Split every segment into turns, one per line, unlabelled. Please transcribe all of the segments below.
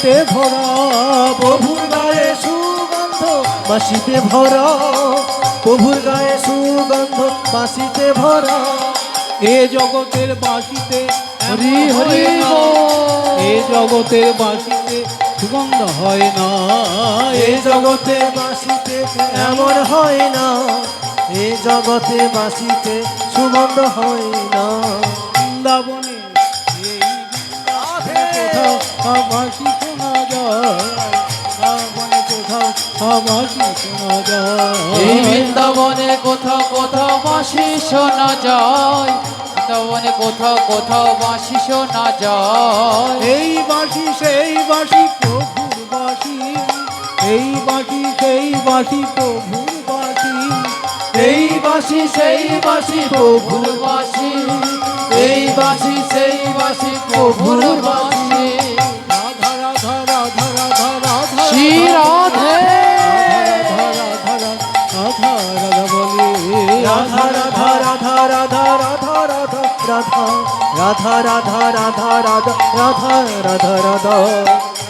বাসিতে ভরা,
প্রভুর গায়ে সুগন্ধ বাসিতে ভরা, প্রভুর গায়ে সুগন্ধ বাসিতে ভরা।
এ জগতের বাসিতে
হরি হরি
এ জগতের বাসিতে সুগন্ধ হয় না,
এ জগতে বাসিতে এমন হয় না, এ জগতে বাসিতে সুগন্ধ হয় না।
বৃন্দাবনে কোথাও বাসি শোনা যায়, বৃন্দাবনে কোথাও বাসি শোনা যায়।
এই বৃন্দাবনে কোথাও কোথাও বাঁশি শোনা যায়, বৃন্দাবনে কোথাও কোথাও বাঁশি শোনা যায়।
এই বাঁশি সেই বাঁশি প্রভুর বাঁশি, এই বাঁশি সেই বাঁশি প্রভুর বাঁশি,
এই বাঁশি সেই বাঁশি প্রভুর বাঁশি, এই বাঁশি সেই বাঁশি প্রভুর বাঁশি।
রাধা রাধা রাধা রাধা রাধা
শ্রী রাধে
রাধা রাধা রাধা রাধা বলে
রাধা রাধা রাধা রাধা রাধা রাধা রাধা রাধা রাধা রাধা রাধা রাধা রাধা।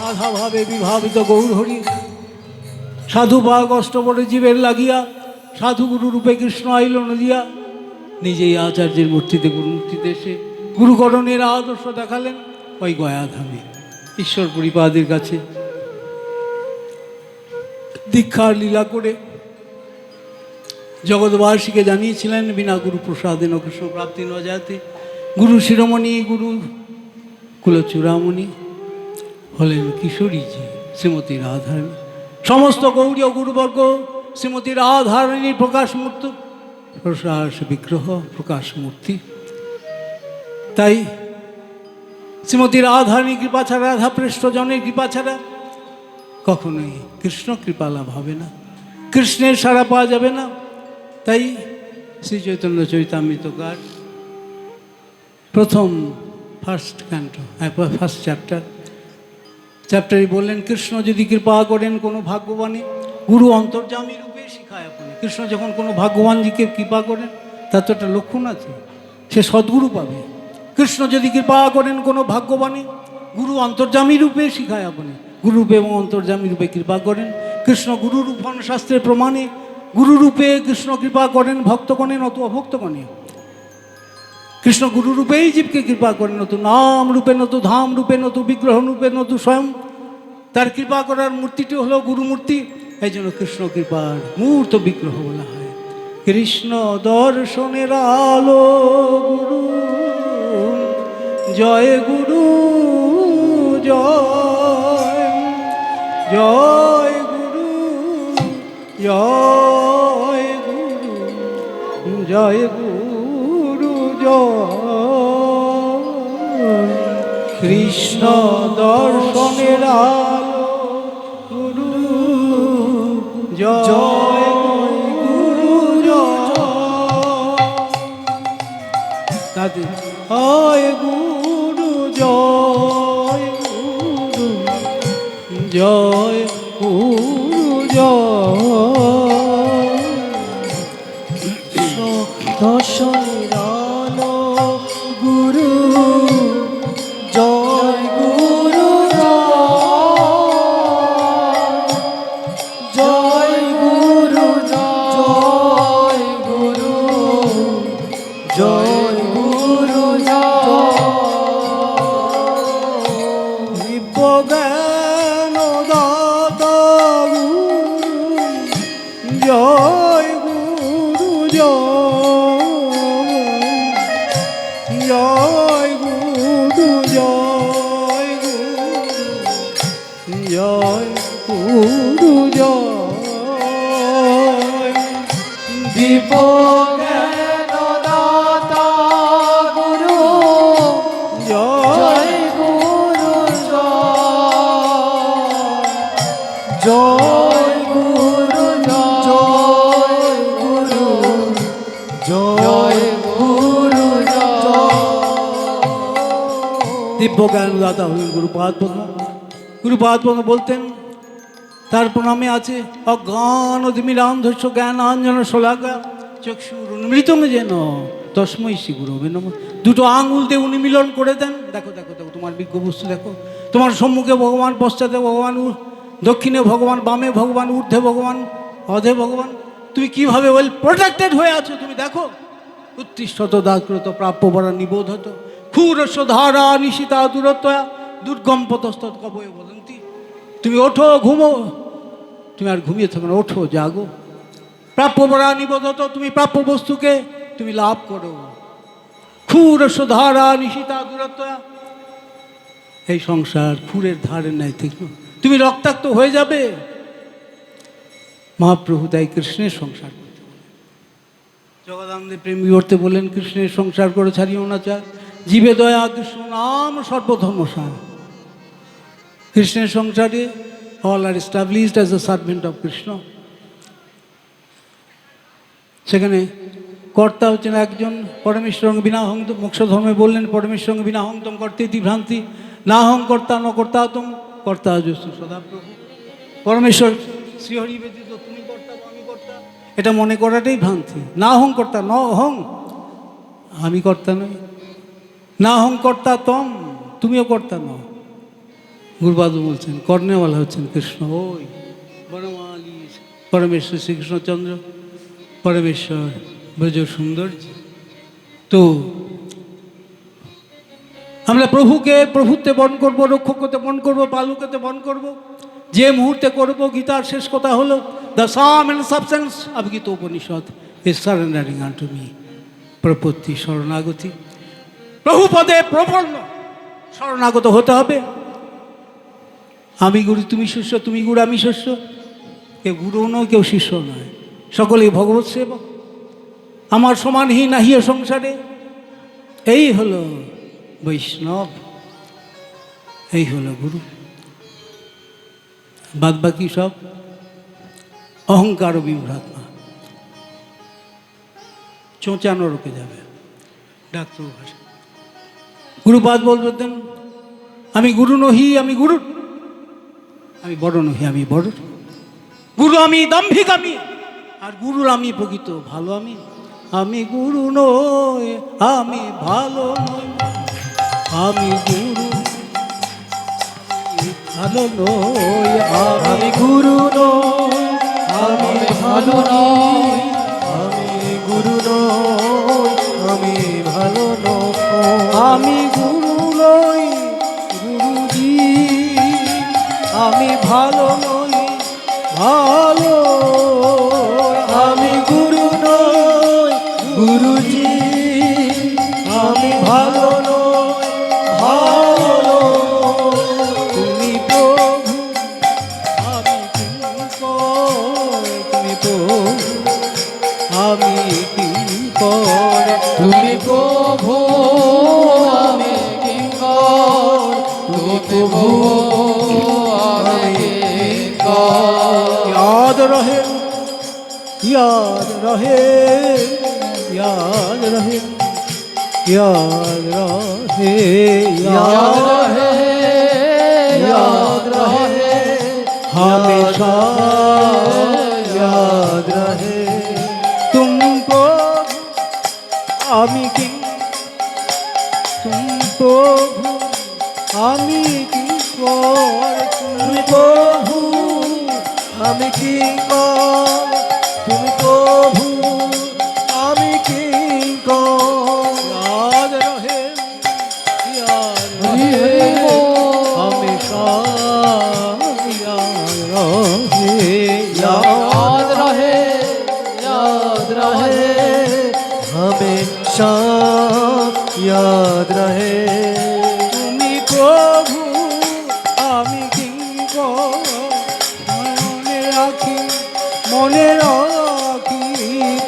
রাধা ভাবে বিভাবিত গৌর হরি, সাধু বাঘ অষ্টপটে জীবের লাগিয়া, সাধু গুরু রূপে কৃষ্ণ আইল নদিয়া। নিজেই আচার্যের মূর্তিতে গুরু মূর্তিতে এসে গুরুকরণের আদর্শ দেখালেন ওই গয়াধামে ঈশ্বর পরিপাদের কাছে। দীক্ষার লীলা করে জগৎবাসীকে জানিয়েছিলেন বিনা গুরু প্রসাদে ন কৃষ্ণ প্রাপ্তি ন যাতে। গুরু শিরোমণি গুরু কুলচূড়ামণি হলেন কিশোরীজি শ্রীমতী রাধারানী। সমস্ত গৌরীয় গুরুবর্গ শ্রীমতী রাধারানীর প্রকাশ মূর্তি, প্রকাশ বিগ্রহ, প্রকাশ মূর্তি। তাই শ্রীমতী রাধারানীর কৃপা ছাড়া, রাধাপৃষ্ঠ জনের কৃপা ছাড়া কখনোই কৃষ্ণ কৃপা লাভ হবে না, কৃষ্ণের সাড়া পাওয়া যাবে না। তাই শ্রী চৈতন্য চরিতামৃতকার প্রথম ফার্স্ট ক্যান্টো, ফার্স্ট চ্যাপ্টারই বললেন, কৃষ্ণ যদি কৃপা করেন কোনো ভাগ্যবানে, গুরু অন্তর্যামী রূপে শিখায় আপনি। কৃষ্ণ যখন কোনো ভাগ্যবানজিকে কৃপা করেন, তার তো একটা লক্ষণ আছে, সে সদ্গুরু পাবে। কৃষ্ণ যদি কৃপা করেন কোনো ভাগ্যবানে, গুরু অন্তর্যামী রূপে শিখায় আপনি। গুরুরূপে এবং অন্তর্যামী রূপে কৃপা করেন। কৃষ্ণ গুরুরূপ হন শাস্ত্রের প্রমাণে। গুরুরূপে কৃষ্ণ কৃপা করেন ভক্তগণে নতু অভক্তগণে। কৃষ্ণ গুরুরূপেই জীবকে কৃপা করেন, নতু নাম রূপে নতু ধাম রূপে নতু বিগ্রহ রূপে নতু স্বয়ং। তার কৃপা করার মূর্তিটি হলো গুরুমূর্তি, এই জন্য কৃষ্ণ কৃপার মূর্ত বিগ্রহ বলা হয়। কৃষ্ণ দর্শনের আলো গুরু, জয় গুরু জয়, জয় গুরু জয় গুরু, জয় গুরু জয়। কৃষ্ণ দর্শনের আলো গুরু, জয় গুরু জয়। তাদের হয় গুরু জয় গুরু, জয় গুরু জয়।
দর্শনের আলো গুরু, জয় গুরু জয়, জয় গুরু জয় গুরু, জয় গুরু জয়।
দিব্য জ্ঞান দাতা গুরু, জয় গুরু জয়, জয় গুরু জয় গুরু, জয় গুরু জয়।
দীপ জ্ঞান দাতা গুরু,
জয়
জয় গুরু জয়,
জয় গুরু জয় গুরু, জয় গুরু জয়।
দিব্য জ্ঞানদাতা হলেন গুরুপাদ পদ্ম। গুরুপাদ পদ্ম বলতেন, তার প্রণামে আছে অজ্ঞান অতিমিরান্ধস্য জ্ঞানাঞ্জন শলাকা চক্ষুরুন্মৃতং যেন তস্মৈ শ্রী গুরবে নমঃ। দুটো আঙুল দিয়ে উনি মিলন করে দেন। দেখো দেখো দেখো, তোমার বিজ্ঞ বস্তু দেখো, তোমার সম্মুখে ভগবান, পশ্চাতে ভগবান, দক্ষিণে ভগবান, বামে ভগবান, ঊর্ধ্বে ভগবান, অধে ভগবান। তুমি কিভাবে ওয়েল প্রোটেক্টেড হয়ে আছো তুমি দেখো। উত্তিষ্ঠত দাগ্রত প্রাপ্য বরা নিবোধত ক্ষুরস্য ধারা নিশিতা দূরত্বয়া দুর্গম পতস্তৎ কবয়ে বদন্তি। তুমি ওঠো, ঘুমো, তুমি আর ঘুমিয়ে থাকো না, ওঠো, জাগো। প্রাপ্য বরা নিবোধত, তুমি প্রাপ্য বস্তুকে তুমি লাভ করো। ক্ষুরস্য ধারা নিশিতা দূরত্বয়া, এই সংসার ক্ষুরের ধারের ন্যায় তীক্ষ্ণ, তুমি রক্তাক্ত হয়ে যাবে। মহাপ্রভু তাই কৃষ্ণের সংসার করতে বলেন। জগদানন্দে প্রেম বিবর্তে বললেন, কৃষ্ণের সংসার করে ছাড়িও না চা, জীবে দয়া কৃষ্ণ নাম সর্বধর্মসার। কৃষ্ণের সংসারে all are established as a servant of Krishna. সেখানে কর্তা হচ্ছেন একজন, পরমেশ্বর বিনা হংতম, মোক্ষ ধর্মে বললেন পরমেশ্বর বিনা হংতম কর্তে ইতি ভ্রান্তি, না হং কর্তা ন কর্তাতম কর্তা যস্তু সদাপ্রভু। পরমেশ্বর শ্রীহরি ব্যতীত তুমি কর্তা বা আমি কর্তা, এটা মনে করাটাই ভ্রান্তি। না হং কর্তা, ন হং, আমি কর্তা নই। না হং কর্তা তম, তুমিও কর্তা ন। গুরুবাদু বলছেন কর্ণেওয়ালা হচ্ছেন কৃষ্ণ। ওই বনমালী পরমেশ্বর শ্রীকৃষ্ণচন্দ্র, পরমেশ্বর ব্রজ সৌন্দর্য। তো আমরা প্রভুকে প্রভুত্বে বরণ করবো, রক্ষকতে বরণ করবো, পালুকতে বরণ করবো। যে মুহূর্তে করব, গীতার শেষ কথা হলো the sum and substance of Gita Upanishad is surrendering unto me. প্রপত্তি শরণাগতি, প্রভুপদে প্রপন্ন শরণাগত হতে হবে। আমি গুরু তুমি শিষ্য, তুমি গুরু আমি শিষ্য। কেউ গুরুও নয়, কেউ শিষ্য নয়, সকলেই ভগবৎ সেবক। আমার সমানহীন নাহিয়ে সংসারে, এই হলো বৈষ্ণব, এই হলো গুরু। বাদ বাকি সব অহংকার ও বিভ্রাত্মা, চোঁচানো রোকে যাবে। ডাক্তার ভাষা গুরুপাদ বলতেন, আমি গুরু নহি, আমি গুরু, আমি বড় নহি, আমি বড় গুরু, আমি দাম্ভিক, আমি আর গুরুর আমি প্রকৃত ভালো। আমি গুরু নই, আমি ভালো নই, আমি গুরু ভালো নই,
আমি গুরু নই, আমি ভালো নই, আমি গুরু নই, আমি ভালো নই,
আমি গুরু নই গুরুজি, আমি ভালো নই ভালো,
আমি গুরু নই গুরুজি, আমি ভালো নই ভালো।
তুমি প্রভু আমি কিঙ্কর, তুমি প্রভু আমি কিঙ্কর,
তুমি প্রভু আমি কিঙ্কর, তুমি প্রভু আমি কিঙ্কর।
याद रहे याद रहे याद रहे याद रहे
याद रहे, याद रहे,
हमेशा
याद रहे।
तुमको आमी किंग, तुमको आमी किंकर,
তুমি প্রভু আমি কিঙ্কর, তুমি প্রভু আমি কিঙ্কর।
याद रहे याद
हरि
रहे
हरि बोल।
हमेशा याद रहे
याद रहे, याद रहे,
हमेशा याद रहे।
তুমি প্রভু আমি কিঙ্কর, মনে রাখি মনে রাখি,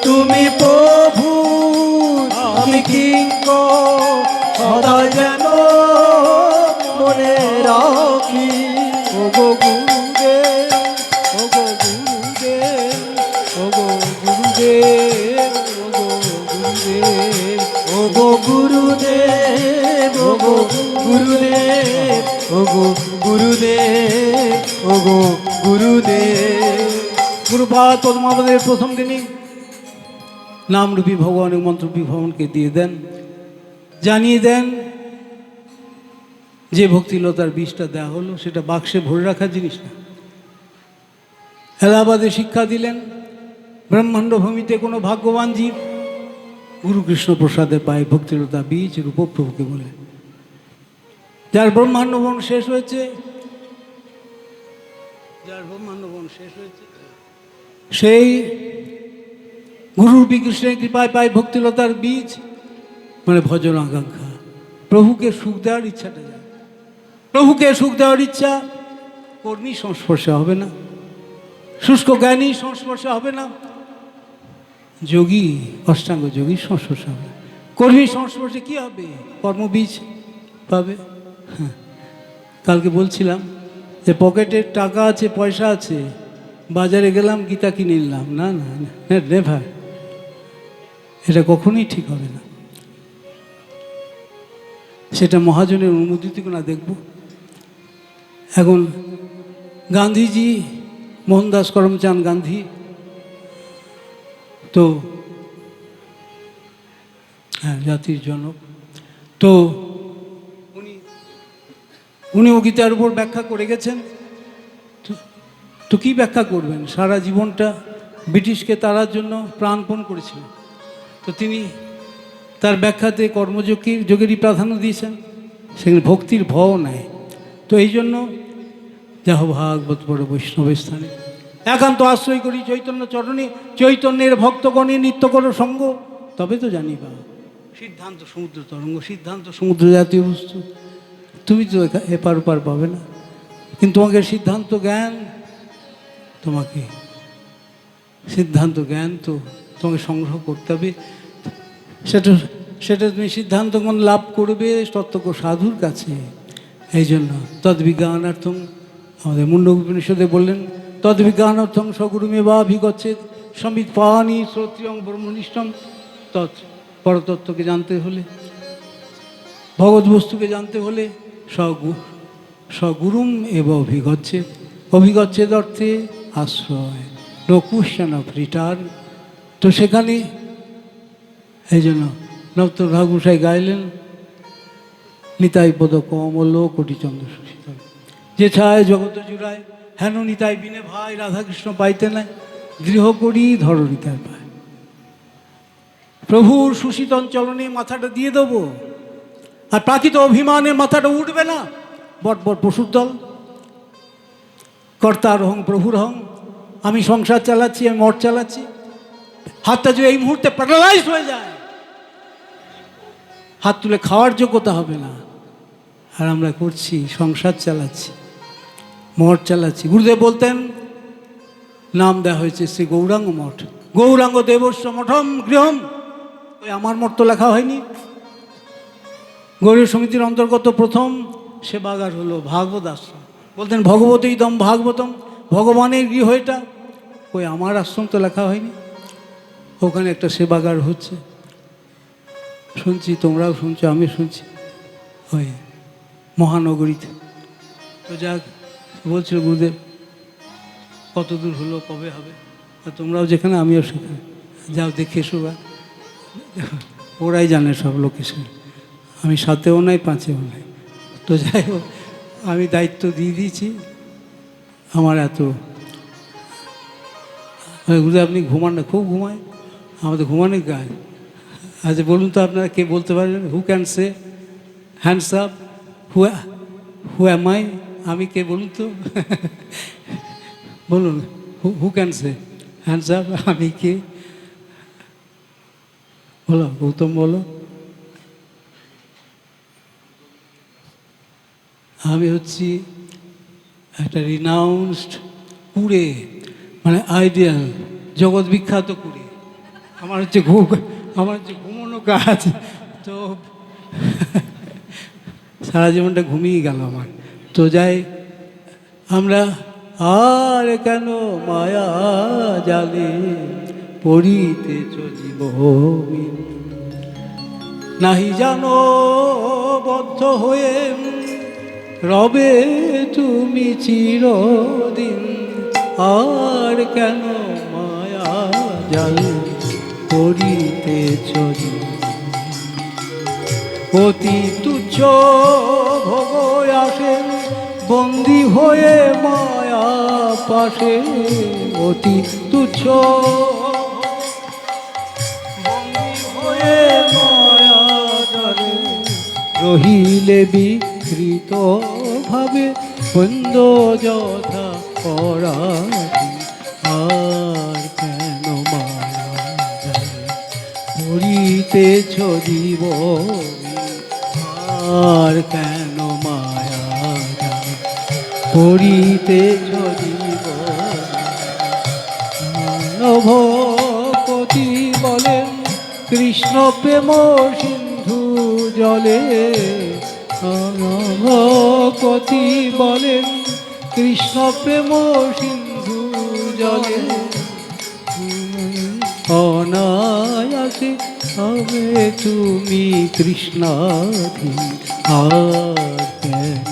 তুমি প্রভু আমি কিঙ্কর, সদা যেন মনে রাখি।
ওগো গুরুদেব, ওগো গুরুদেব, ওগো গুরুদেব, ওগো গুরুদেব,
ওগো গুরুদেব, ওগো গুরুদেব, ওগো গুরুদেব, ওগো গুরুদেব।
গুরুপাদ পদ্মাবতের প্রথম দিনই নামরূপী ভগবানের মন্ত্ররূপী ভগবানকে দিয়ে দেন, জানিয়ে দেন যে ভক্তিলতার বীজটা দেওয়া হলো সেটা বাক্সে ভরে রাখার জিনিস না। এলাহাবাদে শিক্ষা দিলেন, ব্রহ্মাণ্ড ভূমিতে কোনো ভাগ্যবান জীব গুরু কৃষ্ণ প্রসাদে পায় ভক্তিলতা বীজ রূপপ্রভুকে বলে। যার ব্রহ্মাণ্ড বন শেষ হয়েছে, সেই গুরুরূপী কৃষ্ণের কৃপায় পায় ভক্তিলতার বীজ, মানে ভজন আকাঙ্ক্ষা। প্রভুকে সুখ দেওয়ার ইচ্ছাটা যায়, প্রভুকে সুখ দেওয়ার ইচ্ছা কর্মী সংস্পর্শে হবে না, শুষ্ক জ্ঞানী সংস্পর্শে হবে না, যোগী অষ্টাঙ্গ যোগী সংস্পর্শে হবে। কর্মী সংস্পর্শে কী হবে? কর্মবীজ পাবে। হ্যাঁ, কালকে বলছিলাম যে পকেটে টাকা আছে, পয়সা আছে, বাজারে গেলাম গীতা কিনে নিলাম, না না নেভার, এটা কখনোই ঠিক হবে না। সেটা মহাজনের অনুমোদিত না দেখব। এখন গান্ধীজি, মোহনদাস করমচাঁদ গান্ধী, তো হ্যাঁ জাতির জনক, তো উনিও গীতার উপর ব্যাখ্যা করে গেছেন। তো কী ব্যাখ্যা করবেন? সারা জীবনটা ব্রিটিশকে তাড়ার জন্য প্রাণপণ করেছিলেন। তো তিনি তার ব্যাখ্যাতে যোগেরই প্রাধান্য দিয়েছেন, সেখানে ভক্তির ভও নেয়। তো এই জন্য যাহ ভাগবত বড় বৈষ্ণবের স্থানে একান্ত আশ্রয় করি চৈতন্য চরণে, চৈতন্যের ভক্তগণে নিত্য করো সঙ্গ, তবে তো জানিবা সিদ্ধান্ত সমুদ্র তরঙ্গ। সিদ্ধান্ত সমুদ্র জাতীয় বস্তু, তুমি তো এপার ওপার পাবে না, কিন্তু তোমাকে সিদ্ধান্ত জ্ঞান, তোমাকে সিদ্ধান্ত জ্ঞান তো তোমাকে সংগ্রহ করতে হবে। সেটা তুমি সিদ্ধান্ত জ্ঞান লাভ করবে তত্ত্বজ্ঞ সাধুর কাছে। এই জন্য তদ্বিজ্ঞানার্থম, আমাদের মুন্ডক উপনিষদে বললেন, তদ্বিজ্ঞানার্থম সগুরুমেবাভিগচ্ছেদ সমিত পানি শ্রোত্রিয়ং ব্রহ্মনিষ্ঠম। পরতত্ত্বকে জানতে হলে, ভগবত বস্তুকে জানতে হলে সগুরুম এব অভিগচ্ছেদ। অভিগচ্ছেদ অর্থে আশ্রয়, নো কোয়েশ্চন অফ রিটার্ন। তো সেখানে এই জন্য নবতর ঠাকুরসাই গাইলেন, নিতাই পদ কমল কোটিচন্দ্র সুশীতল, যে ছায় জগত জুড়ায়, হেন নিতাই বিনে ভাই রাধাকৃষ্ণ পাইতে নাই, গৃহ করি ধর নিতাই পায়। প্রভুর সুশীতল চলনে মাথাটা দিয়ে দেবো, আর প্রাকৃত অভিমানে মাথাটা উঠবে না। বট পশুর দল, কর্তার হং প্রভুর হং, আমি সংসার চালাচ্ছি, আমি মঠ চালাচ্ছি, হাতটা যদি এই মুহূর্তে প্যারালাইজ হয়ে যায়, হাত তুলে খাওয়ার যোগ্যতা হবে না। আর আমরা করছি, সংসার চালাচ্ছি, মঠ চালাচ্ছি। গুরুদেব বলতেন, নাম দেওয়া হয়েছে শ্রী গৌরাঙ্গ মঠ, গৌরাঙ্গ দেবস্ব মঠম গৃহম। ওই আমার মঠ তো লেখা হয়নি। গৌরী সমিতির অন্তর্গত প্রথম সেবাগার হলো ভাগবত আশ্রম। বলতেন ভগবতী দম ভাগবতম, ভগবানের গৃহ এটা। ওই আমার আশ্রম তো লেখা হয়নি। ওখানে একটা সেবাগার হচ্ছে, শুনছি, তোমরাও শুনছো, আমি শুনছি, ওই মহানগরীতে। তো যাক, বলছিল গুরুদেব কত দূর হলো, কবে হবে, তোমরাও যেখানে আমিও সেখানে, যাও দেখে এসো। ওরাই জানে সব লোকেশন, আমি সাথেও নাই, পাঁচেও নাই। তো যাই হোক, আমি দায়িত্ব দিয়ে দিয়েছি। আমার এত গুরুদেব আপনি ঘুমান না, খুব ঘুমায়, আমাদের ঘুমানোর গায়ে। আচ্ছা বলুন তো আপনারা কে বলতে পারবেন? Who can say hands up, who am I, আমি কে বলুন তো? বলুন, who can say hands up, আমি কে? বলো গৌতম, বলো। আমি হচ্ছি একটা রিনাউন্সড কুড়ে, মানে আইডিয়াল, জগৎ বিখ্যাত কুড়ে। আমার হচ্ছে ঘুমানো কাজ। তো সারা জীবনটা ঘুমিয়ে গেল আমার। তো যাই, আমরা আর কেন মায়া জালে পড়িতেছ জীবন, নাহি জানো বদ্ধ হয়ে রবে তুমি চিরদিন। আর কেন মায়া জালে করিতেছ অতি তুচ্ছ ভোগ আসে বন্দী হয়ে মায়া পাশে অতি তুচ্ছ বন্দী হয়ে মায়া পাশে রহিলে বিকৃত ভাবে বন্ধ যথা পরাধী আর কেন মায়া করিতেছ জীব আর কেন মায়া করিতেছ জীব মানবপতি বলেন কৃষ্ণ প্রেম সিন্ধু জলে মানবপতি বলেন কৃষ্ণ প্রেম সিন্ধু জলে অনায়াসে হবে তুমি কৃষ্ণাধী আর কেন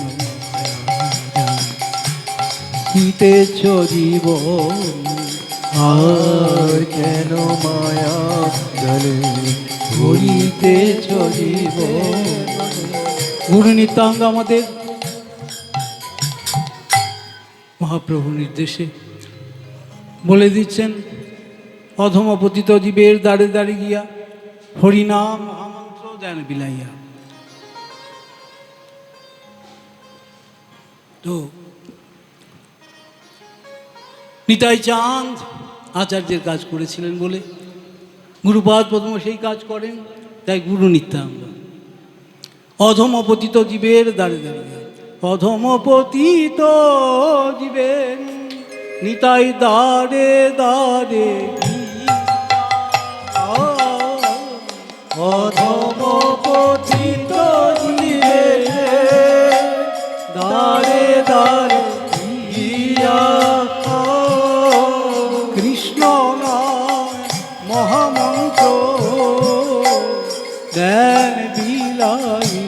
দিতেছ জীবন
আর কেন মায়া জলে
ধরিতেছ জীবন। গুরু নিত্যাঙ্গ আমাদের মহাপ্রভু নির্দেশে বলে দিচ্ছেন অধমপতিত জীবের দ্বারে দ্বারে গিয়া হরিনাম মহামন্ত্র দেন বিলাইয়া। তো নিতাই চাঁদ আচার্যের কাজ করেছিলেন বলে গুরুপাদ পদ্ম সেই কাজ করেন, তাই গুরু নিত্যাঙ্গ অধমপতিত জীবের দ্বারে দ্বারে গিয়া অধমপতিত জীবের নিতাই দ্বারে দ্বারে
অধমপতিত জীবের দ্বারে দ্বারে গিয়া
কৃষ্ণ নাম মহামন্ত্র দেন বিলাইয়া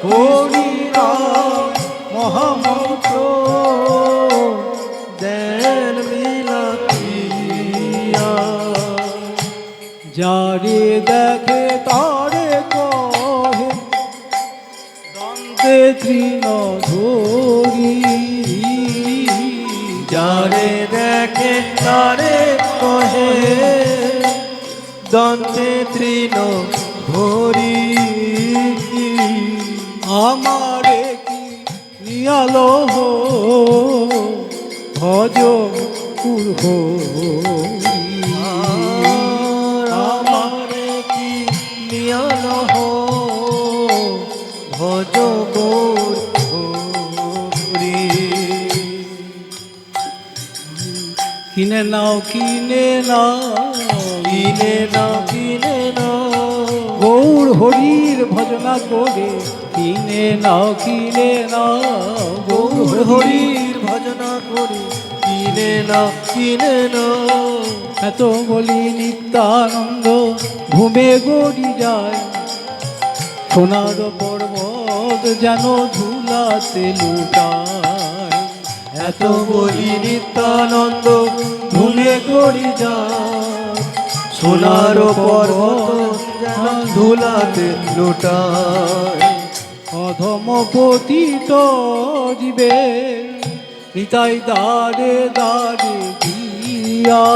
হরি নাম মহামন্ত্র
দেন বিলাইয়া
যারে দেখে তারে কহে দন্তে তৃণ ধরি
যারে দেখে তারে কহে দন্তে তৃণ ধরি
আমারে কি নিয়ালো হো ভজ কুরহরি
আমারে কি নিয়ন হো ভজ গৌর হরি
কিনে নাও কিনে নাও
কিনে নাও কিনে নাও
গৌর হরির ভজনা করে কিনে নাও
গৌর
গৌর হরির
হরির ভজনা করি কিনে নাও কিনে নাও
এত বলি নিত্যানন্দ ঘুমে গড়ি যায় সোনার পর্বত যেন ধুলাতে লুটায়
এত বলি নিত্যানন্দ ঘুমে করি যা সোনার পর্বত যেন ধুলাতে লুটায়
অধমপতিত জীবে নিতাই দ্বারে দ্বারে গিয়া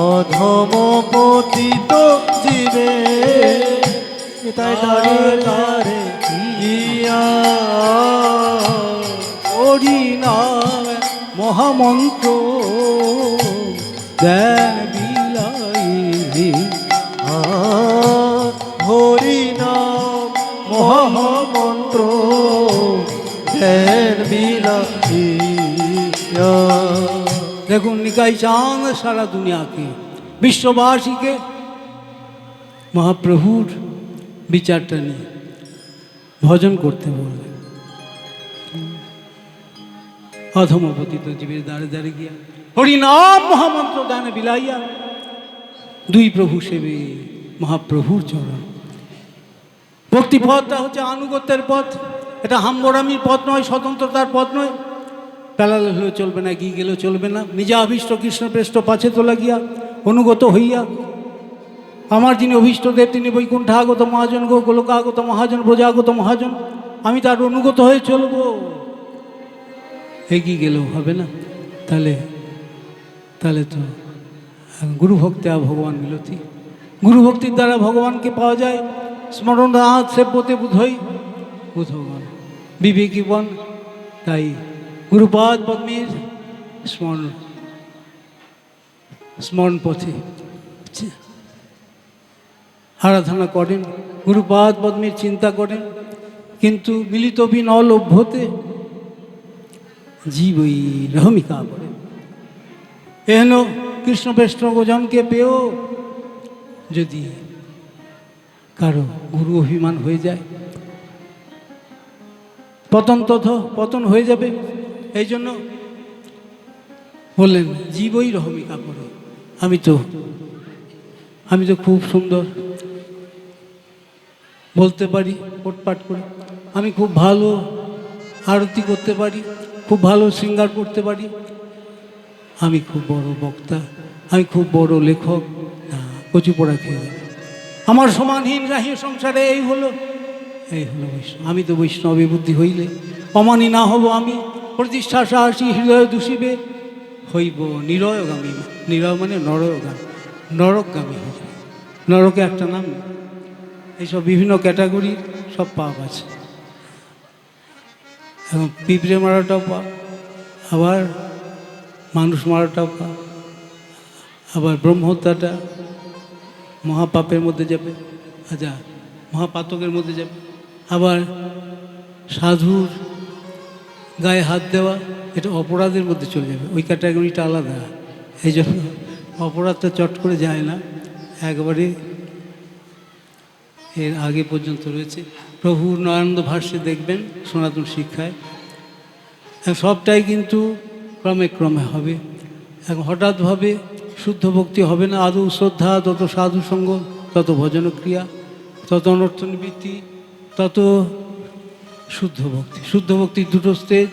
অধমপতিত জীবে তাই দাঁড়ে দাঁড়ে গিয়া
হরি নাম মহামন্ত্র দেন বিলাইয়া
হরি নাম মহামন্ত্র ধ্যান বিলাইয়া
দেখুন নিকাই চাঁদ সারা দুনিয়াকে বিশ্ববাসীকে মহাপ্রভুর বিচারটা নিয়ে ভজন করতে বললেন। অধমপতিত জীবের দ্বারে দ্বারে গিয়া হরিনাম মহামন্ত্র দানে বিলাইয়া দুই প্রভু সেবে মহাপ্রভুর চরণ। ভক্তি পথটা হচ্ছে আনুগত্যের পথ, এটা হাম্বরামির পথ নয়, স্বতন্ত্রতার পথ নয়। পেলালে হলেও চলবে না, এগিয়ে গেলেও চলবে না। নিজে আবিষ্ট কৃষ্ণপৃষ্ঠ পাছে তো লাগিয়া অনুগত হইয়া আমার যিনি অভীষ্টদেব তিনি বৈকুণ্ঠাগত মহাজন, গোলোকাগত মহাজন, ব্রজাগত মহাজন, আমি তার অনুগত হয়ে চলবো। এগিয়ে গেলেও হবে না। তাহলে তাহলে তো গুরুভক্তি আর ভগবান মিলতি। গুরুভক্তির দ্বারা ভগবানকে পাওয়া যায়। স্মরণ রাত সেব্যতে বুধই বুধবান বিবেকী বন। তাই গুরুপাদ পদ্মের স্মরণ পথে আরাধনা করেন, গুরুপাদ পদ্মের চিন্তা করেন, কিন্তু মিলিত বিনল অভ্যতে জীবই রহমিকা করেন। এহেন কৃষ্ণ বৈষ্ণবজনকে পেয়েও যদি কারো গুরু অভিমান হয়ে যায়, পতন হয়ে যাবে। এই জন্য বললেন জীবই রহমিকা করে। আমি তো খুব সুন্দর বলতে পারি, পোটপাট করি, আমি খুব ভালো আরতি করতে পারি, খুব ভালো সিঙ্গার করতে পারি, আমি খুব বড় বক্তা, আমি খুব বড় লেখক, না, কচি পোড়া খেয়ে যাবে। আমার সমানহীন রাহি সংসারে এই হলো বৈষ্ণব। আমি তো বৈষ্ণবী বুদ্ধি হইলে অমানি না হব আমি, প্রতিষ্ঠা সাহসী হৃদয় দূষিবে হইব নিরয়গামী। নিরয় মানে নরয়গামী, নরকগামী হয়ে যাবে। নরকে একটা নাম, এইসব বিভিন্ন ক্যাটাগরির সব পাপ আছে। এবং পিঁপড়ে মারাটাও পাপ, আবার মানুষ মারাটাও পাপ, আবার ব্রহ্মহত্যাটা মহাপাপের মধ্যে যাবে, আচ্ছা মহাপাতকের মধ্যে যাবে। আবার সাধুর গায়ে হাত দেওয়া এটা অপরাধের মধ্যে চলে যাবে, ওই ক্যাটাগরিটা আলাদা। এই জন্য অপরাধটা চট করে যায় না, একবারে এর আগে পর্যন্ত রয়েছে। প্রভুর নয়ানন্দ ভাষ্যে দেখবেন, সনাতন শিক্ষায় সবটাই কিন্তু ক্রমে ক্রমে হবে। এখন হঠাৎভাবে শুদ্ধ ভক্তি হবে না। আদৌ শ্রদ্ধা, তত সাধু সঙ্গ, তত ভজনক্রিয়া, তত অনর্থনিবৃত্তি, তত শুদ্ধ ভক্তি। শুদ্ধ ভক্তির দুটো স্টেজ,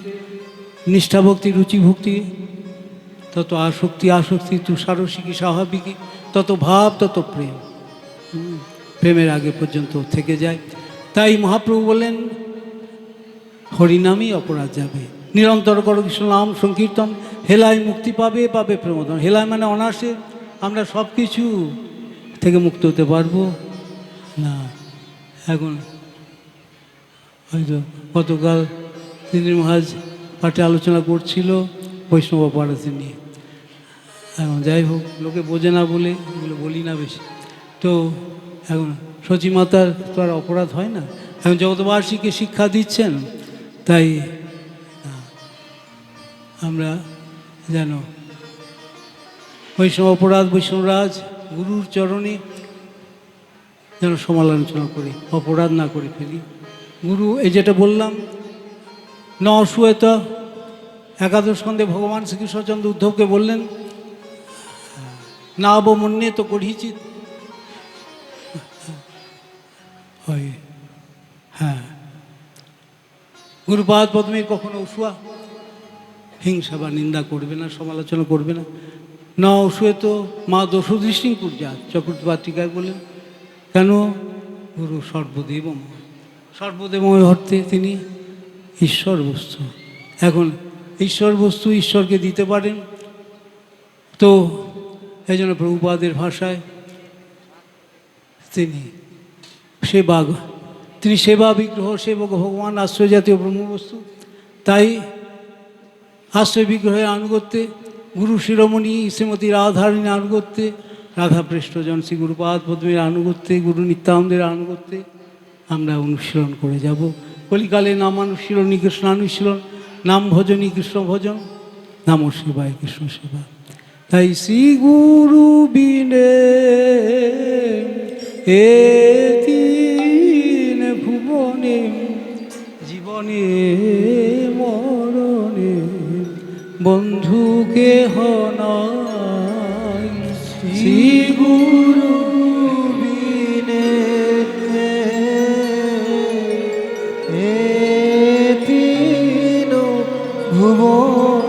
নিষ্ঠা ভক্তি, রুচি ভক্তি, তত আসক্তি তুষারসিকী স্বাভাবিকী, তত ভাব, তত প্রেম। প্রেমের আগে পর্যন্ত থেকে যায়। তাই মহাপ্রভু বলেন হরিনামই অপরাধ যাবে, নিরন্তর করো কৃষ্ণ নাম সংকীর্তন, হেলায় মুক্তি পাবে প্রমোদন। হেলায় মানে অনায়াসে আমরা সব কিছু থেকে মুক্ত হতে পারবো না। এখন হয়তো গতকাল দিলীপ মহারাজ পাঠে আলোচনা করছিল বৈষ্ণব অপরাধী নিয়ে। এখন যাই হোক, লোকে বোঝে না বলে এগুলো বলি না বেশি। তো এখন সচিমাতার তো আর অপরাধ হয় না, এখন জগৎবাসীকে শিক্ষা দিচ্ছেন। তাই আমরা যেন বৈষ্ণব অপরাধ, বৈষ্ণবরাজ গুরুর চরণে যেন সমালোচনা করি, অপরাধ না করে ফেলি। গুরু এই যেটা বললাম, ন অসুয়েত একাদশ স্কন্ধে ভগবান শ্রীকৃষ্ণচন্দ্র উদ্ধবকে বললেন না অবমন্যে তো করিচিত। হ্যাঁ, গুরুপাদ পদ্মে কখনো অসুয়া হিংসা বা নিন্দা করবে না, সমালোচনা করবে না। না অসুয়ে তো মা দোষদৃষ্টি কুর্যাত, চক্রবর্তীকায় বলেন কেন? গুরু সর্বদেবময়, সর্বদেবময় অর্থে তিনি ঈশ্বর বস্তু। এখন ঈশ্বর বস্তু ঈশ্বরকে দিতে পারেন, তো এই জন্য প্রভুপাদের ভাষায় তিনি সেবা বিগ্রহ, সেবক ভগবান, আশ্রয় জাতীয় ব্রহ্মবস্তু। তাই আশ্রয় বিগ্রহের আনুগত্যে, গুরু শিরোমণি শ্রীমতী রাধারণী আনুগত্যে, রাধাপৃষ্ঠজন শ্রী গুরুপাদ পদ্মের আনুগত্যে, গুরু নিত্যানন্দের আনুগত্যে আমরা অনুশীলন করে যাব। কলিকালে নামানুশীলনী কৃষ্ণানুশীলন, নাম ভজনী কৃষ্ণ ভজন, নাম সেবায় কৃষ্ণ সেবা। তাই শ্রী গুরু বিনে এ তিন ভুবনে, জীবনে মরণে বন্ধুকে হনাই। শ্রী গুরু
বিনে এ তিন ভুবন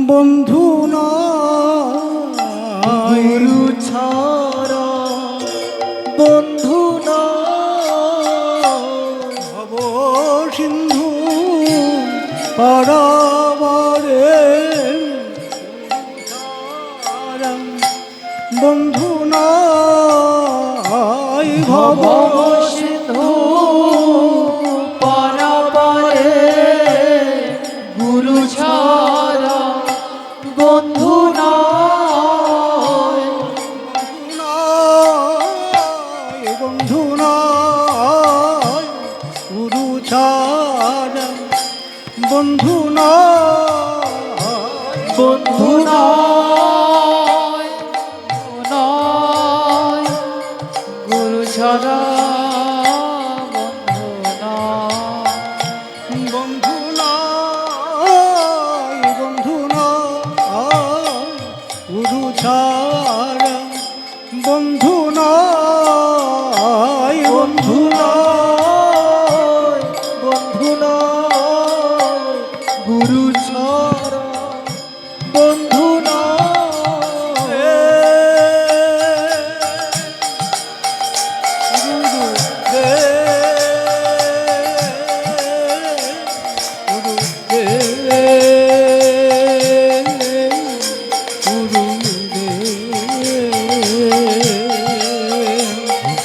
বন্ধু নয়
গুরু ছাড়া বন্ধু নয়,
ভব সিন্ধু পারাবারে বন্ধু নয় ভব
ভব সিন্ধু পারাবারে গুরু ছাড়া বন্ধু নয়,
বন্ধু নয় গুরু ছাড়া বন্ধু নয়
বন্ধু নয়,
নয় গুরু ছাড়া বন্ধু নয়।
বন্ধু নয় গুরু ছাড়া বন্ধু নয়
বন্ধু নয়, বন্ধু নয় গুরু ছাড়া বন্ধু নয়, গুরু রে গুরু রে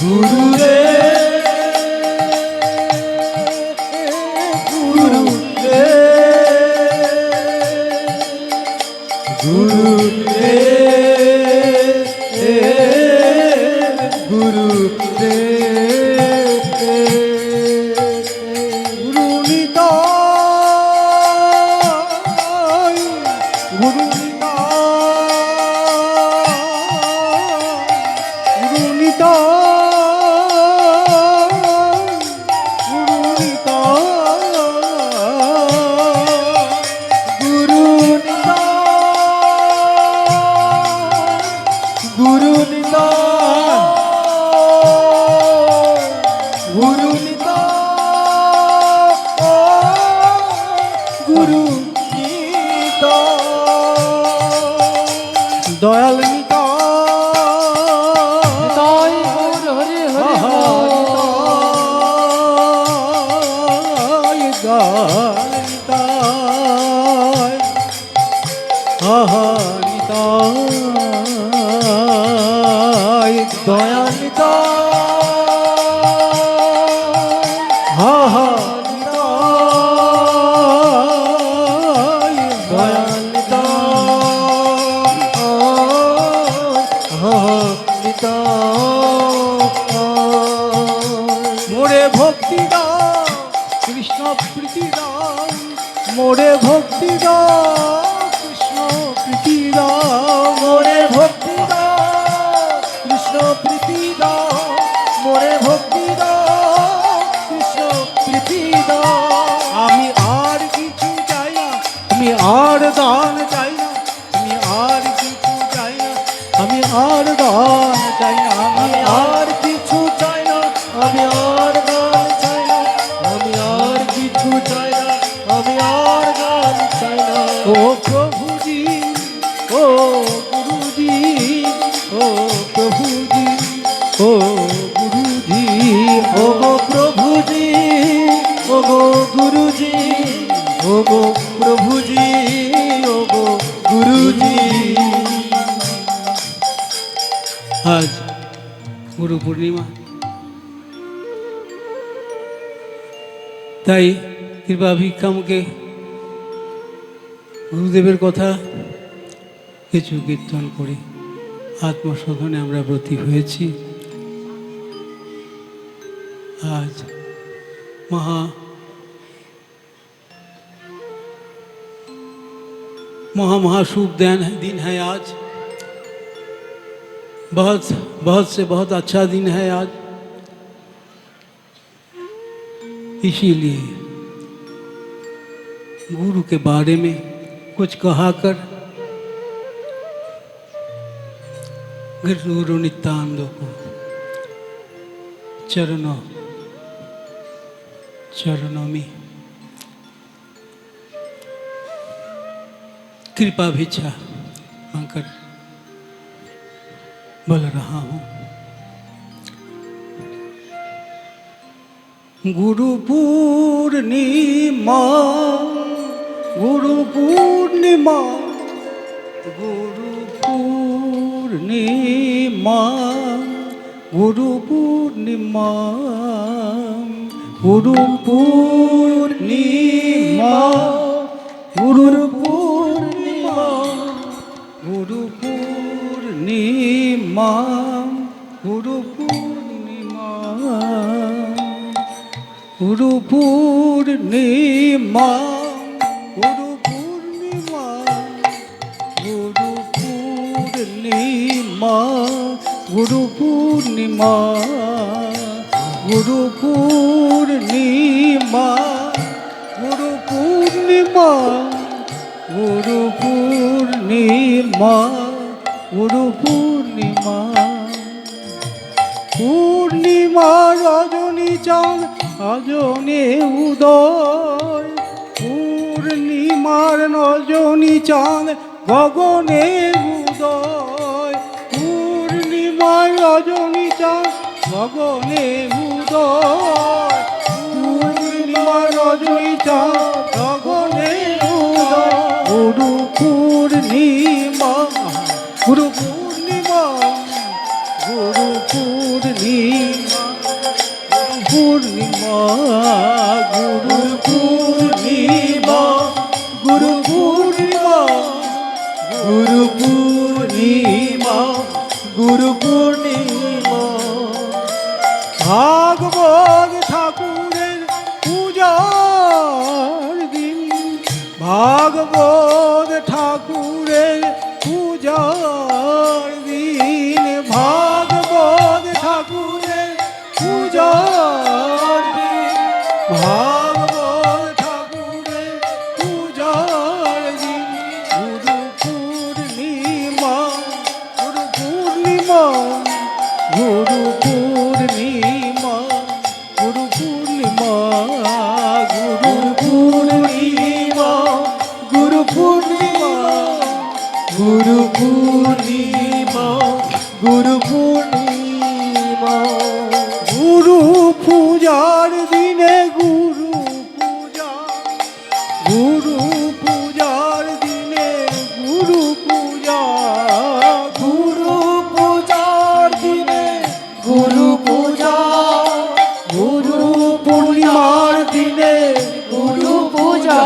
গুরু রে গুরু রে
গুরু নিতাই গুরু নিতাই গুরু নিতাই
গুরু নিতাই গুরু নিতাই গুরু নিতাই গুরু নিতাই
দয়াল নিতাই
তাই গৌর হরি হরি
দয়াল
মোরে ভক্তি দাও কৃষ্ণ প্রীতি দাও মোরে ভক্তি দাও কৃষ্ণ প্রীতি দাও
মোরে ভক্তি দাও কৃষ্ণ প্রীতি দাও মোরে ভক্তি দাও কৃষ্ণ প্রীতি দাও
আমি আর কিছু চাই না তুমি আর দান চাই না তুমি আর কিছু চাই না আমি আর দান চাই না
আমি আর কিছু চাই না আমি আর গান চাই না আমি আর কিছু চাই না আমি আর গান চাই না
ও প্রভুজি ও গুরুজি ও প্রভুজি ও গুরুজি
ও গো প্রভুজি ও গো গুরুজি ও গো প্রভুজি ও গো গুরুজি
আজ গুরু পূর্ণিমা তাই কৃপা ভিক্ষামকে গুরুদেবের কথা কিছু কীর্তন করে আত্মশোধনে আমরা ব্রতী হয়েছি। आज महाशुभ दिन है आज। बहुत से बहुत अच्छा दिन है आज। इसीलिए गुरु के बारे में कुछ कहा कर गुरु नित्यानंद को चरणों में कृपा भिक्षा मांगकर बोल रहा हूँ। गुरु पूर्णिमा, गुरु पूर्णिमा, गुरु पूर्णिमा, गुरु पूर्णिमा, गुरु पूर्णिमा, गुरु पूर्णिमा, गुरु पूर्णिमा, गुरु पूर्णिमा, गुरु पूर्णिमा, गुरु पूर्णिमा, गुरु पूर्णिमा, गुरु पूर्णिमा, गुरु पूर्णिमा, गुरु पूर्णिमा, गुरु पूर्णिमा, गुरु पूर्णिमा, पूर्णिमा रजनी चाँद रजनी उदय, पूर्णिमार रजनी चाँद गगने उदय, पूर्णिमार रजनी चाँद गगने उदय, पूर्णिमार रजनी चाँद गगने उदय, गुरु पूर्णिमा, गुरु पूर्णिमा, गुरु पूर्णिमा, पूर्णिमा, गुरु पूर्णिमा, गुरु पूर्णिमा, गुरु पूर्णिमा, गुरु पूर्णिमा, भागवत ठाकुरेर पूजार दिन, भागवत ठाकुरेर पूजार दिन, भागवत ठाकुरेर पूजार दिन, भागवत ठाकुरेर पूजार दिन, गुरु पूर्णिमा, गुरु पूर्णिमा, गुरु पूर्णिमा, गुरु पूर्णिमा, गुरु पूर्णिमा, गुरु पूर्णिमा, गुरु पूर्णिमा, गुरु पूर्णिमा, गुरु पूजार दिने गुरु पूजा, गुरु पूजार दिने गुरु पूजा, गुरु पूजार दिने गुरु पूजा, गुरु पूर्णिमार दिने गुरु पूजा,